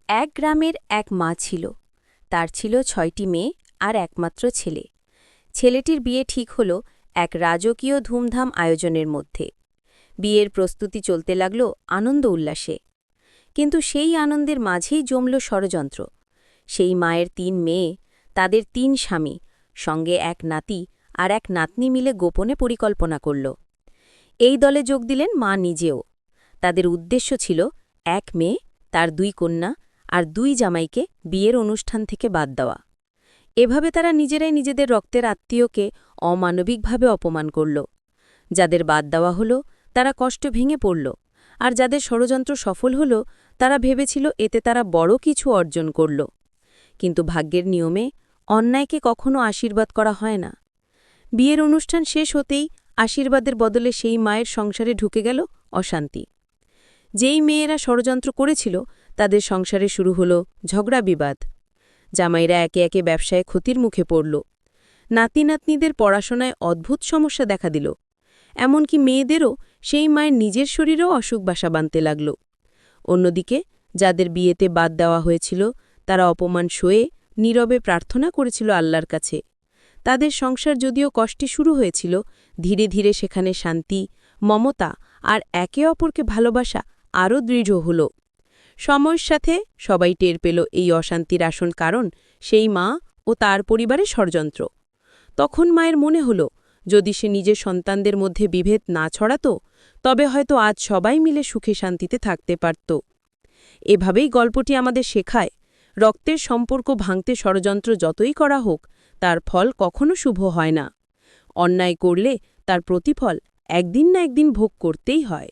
এক গ্রামের এক মা ছিল। তার ছিল ৬টি মেয়ে আর একমাত্র ছেলে। ছেলেটির বিয়ে ঠিক হল এক রাজকীয় ধুমধাম আয়োজনের মধ্যে। বিয়ের প্রস্তুতি চলতে লাগল আনন্দ উল্লাসে। কিন্তু সেই আনন্দের মাঝেই জমল ষড়যন্ত্র। সেই মায়ের ৩ মেয়ে, তাদের ৩ স্বামী, সঙ্গে এক নাতি আর এক নাতনি মিলে গোপনে পরিকল্পনা করল। এই দলে যোগ দিলেন মা নিজেও। তাদের উদ্দেশ্য ছিল এক মেয়ে, তার ২ কন্যা আর ২ জামাইকে বিয়ের অনুষ্ঠান থেকে বাদ দেওয়া। এভাবে তারা নিজেরাই নিজেদের রক্তের আত্মীয়কে অমানবিকভাবে অপমান করল। যাদের বাদ দেওয়া হল তারা কষ্ট ভেঙে পড়ল, আর যাদের ষড়যন্ত্র সফল হল তারা ভেবেছিল এতে তারা বড় কিছু অর্জন করল। কিন্তু ভাগ্যের নিয়মে অন্যায়কে কখনো আশীর্বাদ করা হয় না। বিয়ের অনুষ্ঠান শেষ হতেই আশীর্বাদের বদলে সেই মায়ের সংসারে ঢুকে গেল অশান্তি। যেই মেয়েরা ষড়যন্ত্র করেছিল তাদের সংসারে শুরু হল ঝগড়া বিবাদ। জামাইরা একে একে ব্যবসায় ক্ষতির মুখে পড়ল। নাতি নাতনিদের পড়াশোনায় অদ্ভুত সমস্যা দেখা দিল। এমনকি মেয়েদেরও সেই মায়ের নিজের শরীরেও অসুখ বাসা বাঁধতে লাগল। অন্যদিকে যাদের বিয়েতে বাদ দেওয়া হয়েছিল তারা অপমান সয়ে নীরবে প্রার্থনা করেছিল আল্লাহর কাছে। তাদের সংসার যদিও কষ্টে শুরু হয়েছিল, ধীরে ধীরে সেখানে শান্তি, মমতা আর একে অপরকে ভালোবাসা আরও দৃঢ় হল। সময়ের সাথে সবাই টের পেল এই অশান্তির আসল কারণ সেই মা ও তার পরিবারের ষড়যন্ত্র। তখন মায়ের মনে হল, যদি সে নিজের সন্তানদের মধ্যে বিভেদ না ছড়াত তবে হয়তো আজ সবাই মিলে সুখে শান্তিতে থাকতে পারত। এভাবেই গল্পটি আমাদের শেখায়, রক্তের সম্পর্ক ভাঙতে ষড়যন্ত্র যতই করা হোক তার ফল কখনো শুভ হয় না। অন্যায় করলে তার প্রতিফল একদিন না একদিন ভোগ করতেই হয়।